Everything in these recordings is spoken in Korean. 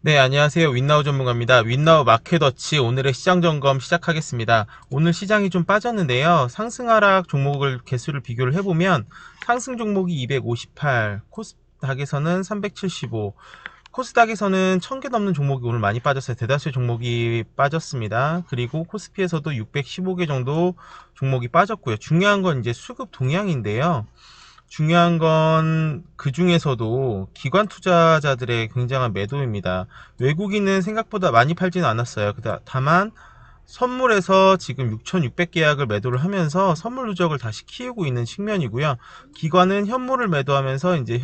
네, 안녕하세요. 윈나우 전문가입니다. 윈나우 마켓워치 오늘의 시장 점검 시작하겠습니다. 오늘 시장이 좀 빠졌는데요. 상승 하락 종목을 개수를 비교를 해보면 상승 종목이 258, 코스닥에서는 375, 코스닥에서는 1000개 넘는 종목이 오늘 많이 빠졌어요. 대다수의 종목이 빠졌습니다. 그리고 코스피에서도 615개 정도 종목이 빠졌고요. 중요한 건 이제 수급 동향인데요. 중요한 건 그 중에서도 기관 투자자들의 굉장한 매도입니다. 외국인은 생각보다 많이 팔지는 않았어요. 다만 선물에서 지금 6,600계약을 매도를 하면서 선물 누적을 다시 키우고 있는 측면이고요. 기관은 현물을 매도하면서 이제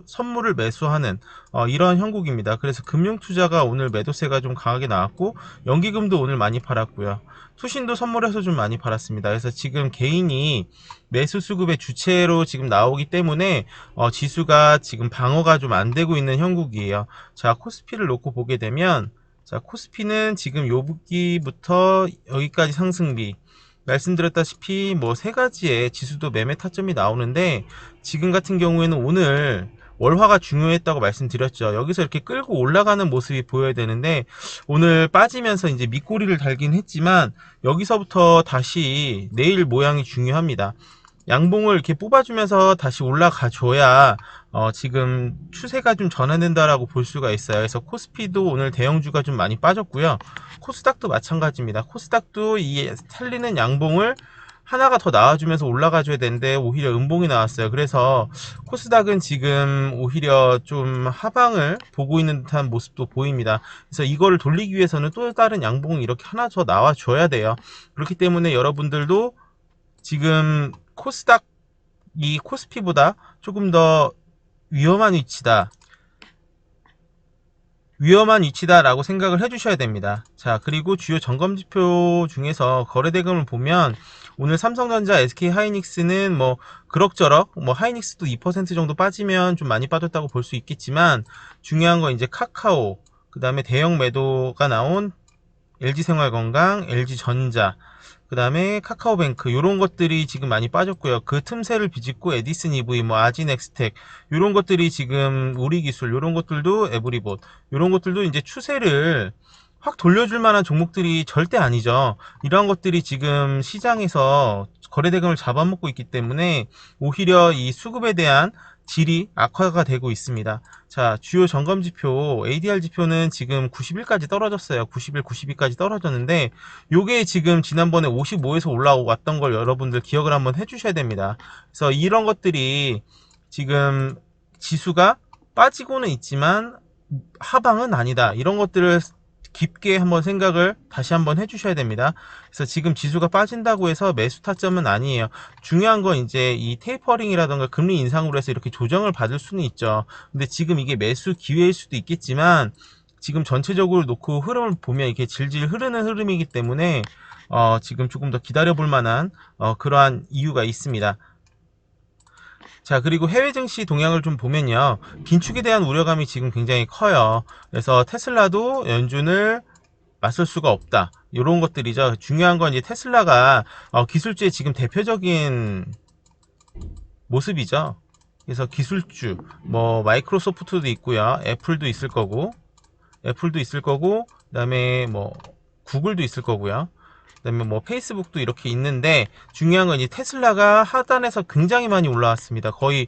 선물을 매수하는 이런 형국입니다. 그래서 금융 투자가 오늘 매도세가 좀 강하게 나왔고 연기금도 오늘 많이 팔았고요. 투신도 선물해서 좀 많이 팔았습니다. 그래서 지금 개인이 매수 수급의 주체로 지금 나오기 때문에 지수가 지금 방어가 좀 안 되고 있는 형국이에요. 자, 코스피를 놓고 보게 되면 자, 코스피는 지금 요부기부터 여기까지 상승비. 말씀드렸다시피 뭐 세 가지의 지수도 매매 타점이 나오는데 지금 같은 경우에는 오늘 월화가 중요했다고 말씀드렸죠. 여기서 이렇게 끌고 올라가는 모습이 보여야 되는데 오늘 빠지면서 이제 밑꼬리를 달긴 했지만 여기서부터 다시 내일 모양이 중요합니다. 양봉을 이렇게 뽑아주면서 다시 올라가 줘야 지금 추세가 좀 전환된다라고 볼 수가 있어요. 그래서 코스피도 오늘 대형주가 좀 많이 빠졌고요. 코스닥도 마찬가지입니다. 코스닥도 이 살리는 양봉을 하나가 더 나와주면서 올라가 줘야 되는데 오히려 음봉이 나왔어요. 그래서 코스닥은 지금 오히려 좀 하방을 보고 있는 듯한 모습도 보입니다. 그래서 이거를 돌리기 위해서는 또 다른 양봉이 이렇게 하나 더 나와 줘야 돼요. 그렇기 때문에 여러분들도 지금 코스닥이 코스피보다 조금 더 위험한 위치다. 위험한 위치다라고 생각을 해주셔야 됩니다. 자, 그리고 주요 점검지표 중에서 거래대금을 보면 오늘 삼성전자, SK하이닉스는 뭐 그럭저럭 뭐 하이닉스도 2% 정도 빠지면 좀 많이 빠졌다고 볼 수 있겠지만 중요한 건 이제 카카오, 그 다음에 대형 매도가 나온 LG생활건강, LG전자, 그 다음에 카카오뱅크 요런 것들이 지금 많이 빠졌고요. 그 틈새를 비집고 에디슨 EV, 뭐 아지넥스텍 요런 것들이 지금 우리기술 요런 것들도 에브리봇 요런 것들도 이제 추세를 확 돌려줄 만한 종목들이 절대 아니죠. 이러한 것들이 지금 시장에서 거래대금을 잡아먹고 있기 때문에 오히려 이 수급에 대한 질이 악화가 되고 있습니다. 자, 주요 점검 지표 ADR 지표는 지금 90일까지 떨어졌어요. 90일, 92까지 떨어졌는데 요게 지금 지난번에 55에서 올라왔던 걸 여러분들 기억을 한번 해주셔야 됩니다. 그래서 이런 것들이 지금 지수가 빠지고는 있지만 하방은 아니다. 이런 것들을 깊게 한번 생각을 다시 한번 해주셔야 됩니다. 그래서 지금 지수가 빠진다고 해서 매수 타점은 아니에요. 중요한 건 이제 이 테이퍼링이라던가 금리 인상으로 해서 이렇게 조정을 받을 수는 있죠. 근데 지금 이게 매수 기회일 수도 있겠지만 지금 전체적으로 놓고 흐름을 보면 이게 질질 흐르는 흐름이기 때문에 지금 조금 더 기다려 볼 만한 그러한 이유가 있습니다. 자, 그리고 해외 증시 동향을 좀 보면요. 긴축에 대한 우려감이 지금 굉장히 커요. 그래서 테슬라도 연준을 맞설 수가 없다. 이런 것들이죠. 중요한 건 이제 테슬라가 기술주의 지금 대표적인 모습이죠. 그래서 기술주, 뭐 마이크로소프트도 있고요. 애플도 있을 거고, 그다음에 뭐 구글도 있을 거고요. 그다음에 뭐 페이스북도 이렇게 있는데 중요한 건 이 테슬라가 하단에서 굉장히 많이 올라왔습니다. 거의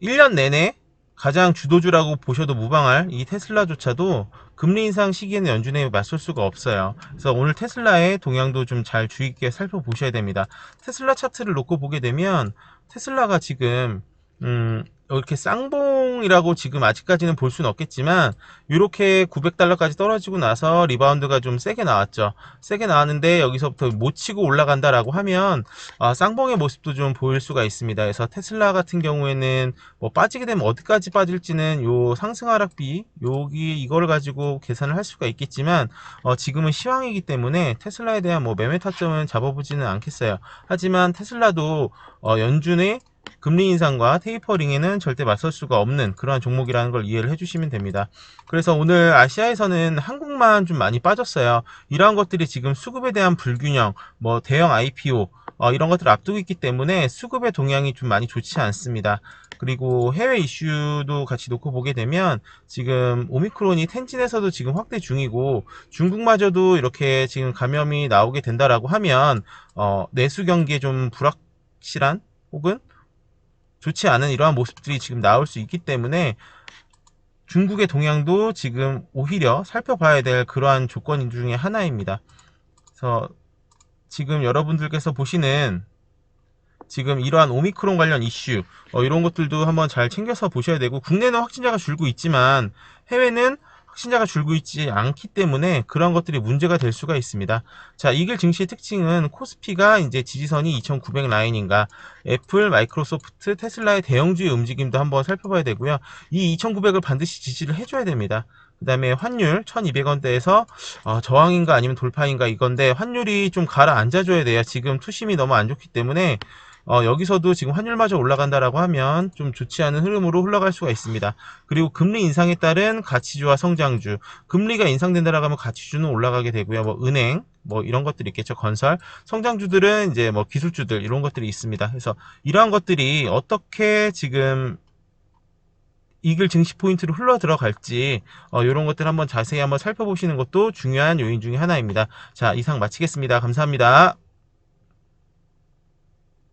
1년 내내 가장 주도주라고 보셔도 무방할 이 테슬라조차도 금리 인상 시기에는 연준에 맞설 수가 없어요. 그래서 오늘 테슬라의 동향도 좀 잘 주의 깊게 살펴보셔야 됩니다. 테슬라 차트를 놓고 보게 되면 테슬라가 지금 이렇게 쌍봉이라고 지금 아직까지는 볼 수는 없겠지만 이렇게 900달러까지 떨어지고 나서 리바운드가 좀 세게 나왔죠. 세게 나왔는데 여기서부터 못 치고 올라간다라고 하면 쌍봉의 모습도 좀 보일 수가 있습니다. 그래서 테슬라 같은 경우에는 뭐 빠지게 되면 어디까지 빠질지는 요 상승 하락비 여기 이거를 가지고 계산을 할 수가 있겠지만 지금은 시황이기 때문에 테슬라에 대한 뭐 매매 타점은 잡아보지는 않겠어요. 하지만 테슬라도 연준의 금리 인상과 테이퍼링에는 절대 맞설 수가 없는 그러한 종목이라는 걸 이해를 해주시면 됩니다. 그래서 오늘 아시아에서는 한국만 좀 많이 빠졌어요. 이러한 것들이 지금 수급에 대한 불균형, 뭐 대형 IPO, 이런 것들을 앞두고 있기 때문에 수급의 동향이 좀 많이 좋지 않습니다. 그리고 해외 이슈도 같이 놓고 보게 되면 지금 오미크론이 텐진에서도 지금 확대 중이고 중국마저도 이렇게 지금 감염이 나오게 된다라고 하면 내수 경기에 좀 불확실한 혹은 좋지 않은 이러한 모습들이 지금 나올 수 있기 때문에 중국의 동향도 지금 오히려 살펴봐야 될 그러한 조건 중에 하나입니다. 그래서 지금 여러분들께서 보시는 지금 이러한 오미크론 관련 이슈 이런 것들도 한번 잘 챙겨서 보셔야 되고, 국내는 확진자가 줄고 있지만 해외는 확진자가 줄고 있지 않기 때문에 그런 것들이 문제가 될 수가 있습니다. 자, 이길 증시의 특징은 코스피가 이제 지지선이 2900 라인인가, 애플, 마이크로소프트, 테슬라의 대형주의 움직임도 한번 살펴봐야 되고요. 이 2900을 반드시 지지를 해줘야 됩니다. 그 다음에 환율 1200원대에서 저항인가 아니면 돌파인가 이건데, 환율이 좀 가라앉아줘야 돼요. 지금 투심이 너무 안 좋기 때문에 여기서도 지금 환율마저 올라간다라고 하면 좀 좋지 않은 흐름으로 흘러갈 수가 있습니다. 그리고 금리 인상에 따른 가치주와 성장주, 금리가 인상된다라고 하면 가치주는 올라가게 되고요. 뭐 은행, 뭐 이런 것들이 있겠죠. 건설, 성장주들은 이제 뭐 기술주들 이런 것들이 있습니다. 그래서 이러한 것들이 어떻게 지금 이글 증시 포인트로 흘러 들어갈지 이런 것들 한번 자세히 한번 살펴보시는 것도 중요한 요인 중에 하나입니다. 자, 이상 마치겠습니다. 감사합니다.